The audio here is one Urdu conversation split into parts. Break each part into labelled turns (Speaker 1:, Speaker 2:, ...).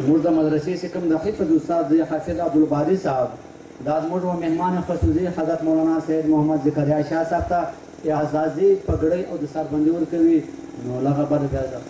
Speaker 1: مرد مدرسے سے کم دا حفظ استاد حافظ عبدالباری صاحب داد مرد و مہمان خصوصی حضرت مولانا سید محمد زکریا شاہ صاحب تا اعزازی پگڑی او د سر بندی ورکوي نو لغه بر بیا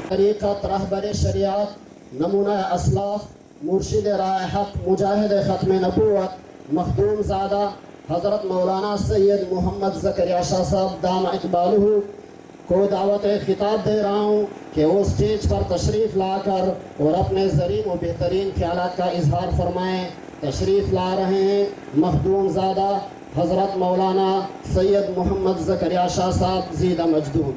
Speaker 2: طریقت رہبر شریعت نمونہ اسلاف مرشد رائے حق مجاہد ختم نبوت مخدوم زادہ حضرت مولانا سید محمد زکریا شاہ صاحب دام اقبالہ کو دعوت خطاب دے رہا ہوں کہ وہ اسٹیج پر تشریف لا کر اور اپنے زرین و بہترین خیالات کا اظہار فرمائیں۔ تشریف لا رہے ہیں مخدوم زادہ حضرت مولانا سید محمد زکریا شاہ صاحب زیدہ مجدود۔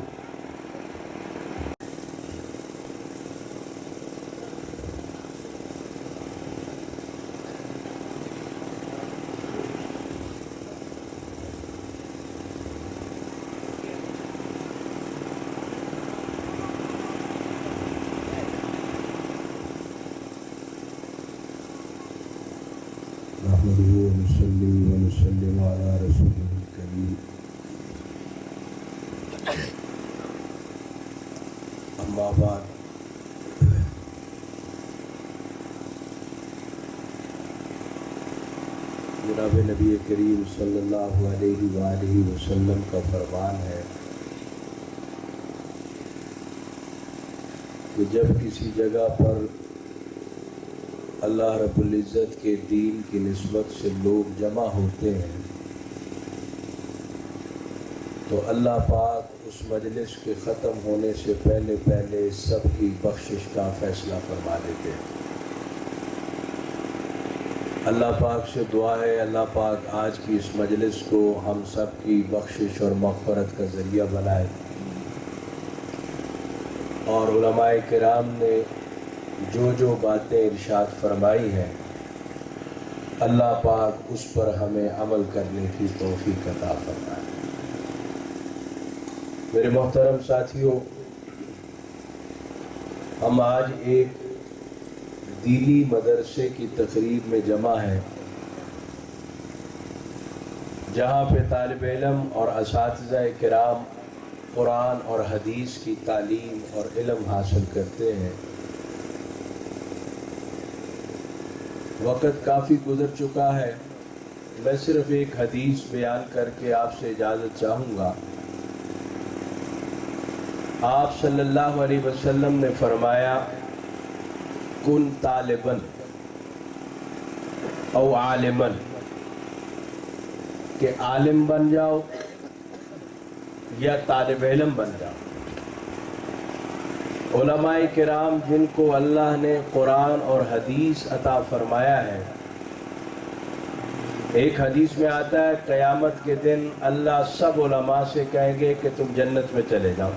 Speaker 3: نحمده ونصلي ونسلم على رسوله الكريم اما بعد جناب نبی کریم صلی اللہ علیہ وآلہ وسلم کا فرمان ہے کہ جب کسی جگہ پر اللہ رب العزت کے دین کی نسبت سے لوگ جمع ہوتے ہیں تو اللہ پاک اس مجلس کے ختم ہونے سے پہلے پہلے سب کی بخشش کا فیصلہ فرما دیتے ہیں۔ اللہ پاک سے دعا ہے اللہ پاک آج کی اس مجلس کو ہم سب کی بخشش اور مغفرت کا ذریعہ بنائے، اور علماء کرام نے جو باتیں ارشاد فرمائی ہیں اللہ پاک اس پر ہمیں عمل کرنے کی توفیق عطا فرمائے۔ میرے محترم ساتھیوں، ہم آج ایک دینی مدرسے کی تقریب میں جمع ہیں جہاں پہ طالب علم اور اساتذہ کرام قرآن اور حدیث کی تعلیم اور علم حاصل کرتے ہیں۔ وقت کافی گزر چکا ہے، میں صرف ایک حدیث بیان کر کے آپ سے اجازت چاہوں گا۔ آپ صلی اللہ علیہ وسلم نے فرمایا کن طالباً او عالماً، کہ عالم بن جاؤ یا طالب علم بن جاؤ۔ علماء کرام جن کو اللہ نے قرآن اور حدیث عطا فرمایا ہے، ایک حدیث میں آتا ہے قیامت کے دن اللہ سب علماء سے کہیں گے کہ تم جنت میں چلے جاؤ۔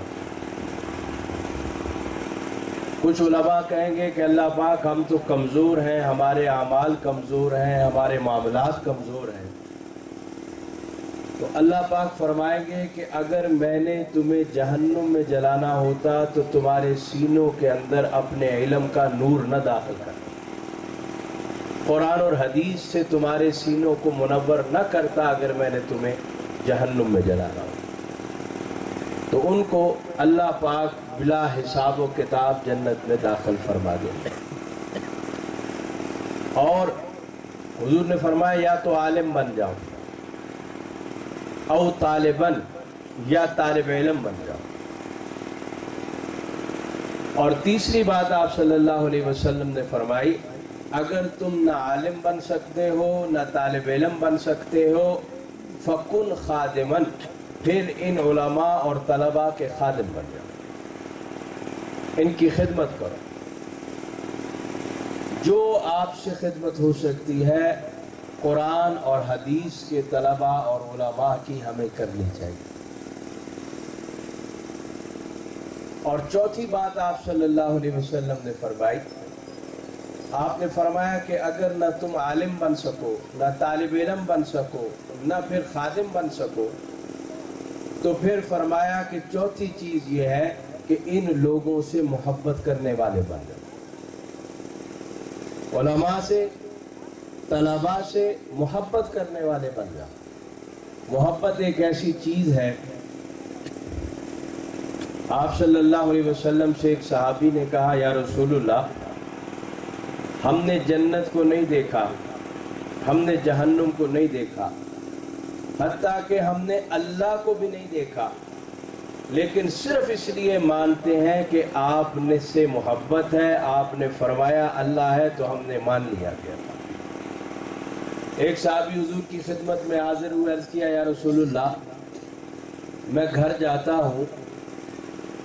Speaker 3: کچھ علماء کہیں گے کہ اللہ پاک ہم تو کمزور ہیں، ہمارے اعمال کمزور ہیں، ہمارے معاملات کمزور ہیں، تو اللہ پاک فرمائیں گے کہ اگر میں نے تمہیں جہنم میں جلانا ہوتا تو تمہارے سینوں کے اندر اپنے علم کا نور نہ داخل کرتا، قرآن اور حدیث سے تمہارے سینوں کو منور نہ کرتا اگر میں نے تمہیں جہنم میں جلانا ہوتا، تو ان کو اللہ پاک بلا حساب و کتاب جنت میں داخل فرما دیں گے۔ اور حضور نے فرمایا یا تو عالم بن جاؤ او طالباً، یا طالب علم بن جاؤ۔ اور تیسری بات آپ صلی اللہ علیہ وسلم نے فرمائی اگر تم نہ عالم بن سکتے ہو نہ طالب علم بن سکتے ہو فَقُنْ خَادِمًا، پھر ان علماء اور طلباء کے خادم بن جاؤ، ان کی خدمت کرو۔ جو آپ سے خدمت ہو سکتی ہے قرآن اور حدیث کے طلباء اور علماء کی ہمیں کرنی چاہیے۔ اور چوتھی بات آپ صلی اللہ علیہ وسلم نے فرمائی، آپ نے فرمایا کہ اگر نہ تم عالم بن سکو، نہ طالب علم بن سکو، نہ پھر خادم بن سکو، تو پھر فرمایا کہ چوتھی چیز یہ ہے کہ ان لوگوں سے محبت کرنے والے بن جاؤ۔ علماء سے، طلباء سے محبت کرنے والے بن جاؤ۔ محبت ایک ایسی چیز ہے، آپ صلی اللہ علیہ وسلم سے ایک صحابی نے کہا یا رسول اللہ، ہم نے جنت کو نہیں دیکھا، ہم نے جہنم کو نہیں دیکھا، حتیٰ کہ ہم نے اللہ کو بھی نہیں دیکھا، لیکن صرف اس لیے مانتے ہیں کہ آپ نے سے محبت ہے، آپ نے فرمایا اللہ ہے تو ہم نے مان لیا گیا تھا۔ ایک صحابی حضور کی خدمت میں حاضر ہوئے، عرض کیا یا رسول اللہ، میں گھر جاتا ہوں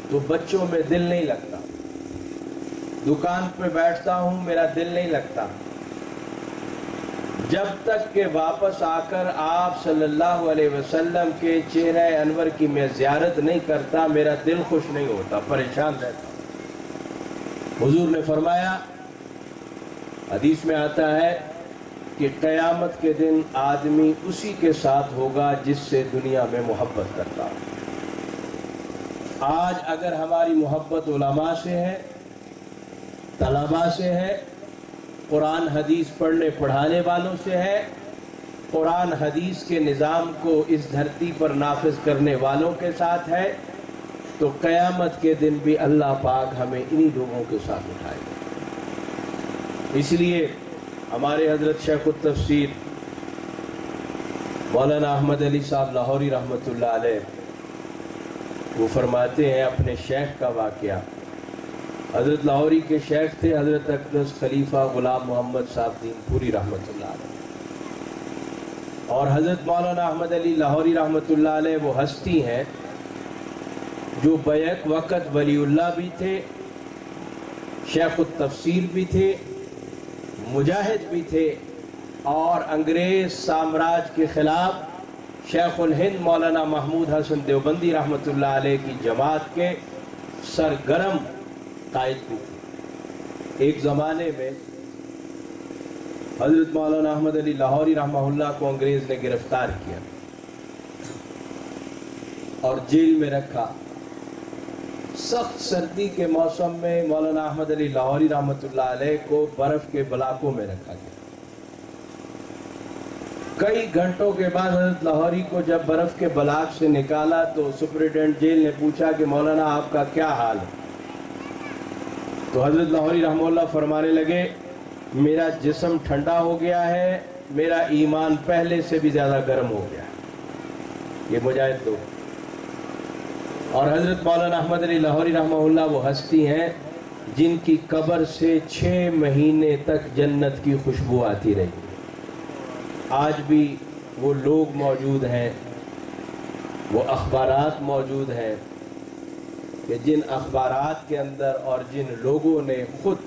Speaker 3: تو بچوں میں دل نہیں لگتا، دکان پہ بیٹھتا ہوں میرا دل نہیں لگتا، جب تک کہ واپس آ کر آپ صلی اللہ علیہ وسلم کے چہرہ انور کی میں زیارت نہیں کرتا، میرا دل خوش نہیں ہوتا، پریشان رہتا۔ حضور نے فرمایا، حدیث میں آتا ہے کہ قیامت کے دن آدمی اسی کے ساتھ ہوگا جس سے دنیا میں محبت کرتا ہو۔ آج اگر ہماری محبت علماء سے ہے، طلباء سے ہے، قرآن حدیث پڑھنے پڑھانے والوں سے ہے، قرآن حدیث کے نظام کو اس دھرتی پر نافذ کرنے والوں کے ساتھ ہے، تو قیامت کے دن بھی اللہ پاک ہمیں انہی لوگوں کے ساتھ اٹھائے گا۔ اس لیے ہمارے حضرت شیخ التفسیر مولانا احمد علی صاحب لاہوری رحمۃ اللہ علیہ وہ فرماتے ہیں اپنے شیخ کا واقعہ۔ حضرت لاہوری کے شیخ تھے حضرت اقدس خلیفہ غلام محمد صاحب دین پوری رحمۃ اللہ علیہ، اور حضرت مولانا احمد علی لاہوری رحمۃ اللہ علیہ وہ ہستی ہیں جو بیک وقت ولی اللہ بھی تھے، شیخ التفسیر بھی تھے، مجاہد بھی تھے، اور انگریز سامراج کے خلاف شیخ الہند مولانا محمود حسن دیوبندی رحمۃ اللہ علیہ کی جماعت کے سرگرم قائد بھی تھے۔ ایک زمانے میں حضرت مولانا احمد علی لاہوری رحمہ اللہ کو انگریز نے گرفتار کیا اور جیل میں رکھا۔ سخت سردی کے موسم میں مولانا احمد علی لاہوری رحمۃ اللہ علیہ کو برف کے بلاکوں میں رکھا گیا۔ کئی گھنٹوں کے بعد حضرت لاہوری کو جب برف کے بلاک سے نکالا تو سپرنٹینڈنٹ جیل نے پوچھا کہ مولانا آپ کا کیا حال ہے؟ تو حضرت لاہوری رحمہ اللہ فرمانے لگے میرا جسم ٹھنڈا ہو گیا ہے، میرا ایمان پہلے سے بھی زیادہ گرم ہو گیا ہے۔ یہ مجاہد لوگ، اور حضرت مولانا احمد علی لاہوری رحمہ اللہ وہ ہستی ہیں جن کی قبر سے 6 مہینے تک جنت کی خوشبو آتی رہی۔ آج بھی وہ لوگ موجود ہیں، وہ اخبارات موجود ہیں کہ جن اخبارات کے اندر اور جن لوگوں نے خود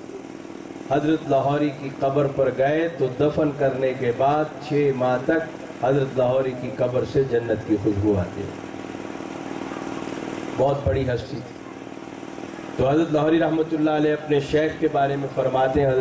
Speaker 3: حضرت لاہوری کی قبر پر گئے تو دفن کرنے کے بعد 6 ماہ تک حضرت لاہوری کی قبر سے جنت کی خوشبو آتی ہے۔ بہت بڑی ہستی تھی۔ تو حضرت لاہوری رحمۃ اللہ علیہ اپنے شیخ کے بارے میں فرماتے ہیں، حضرت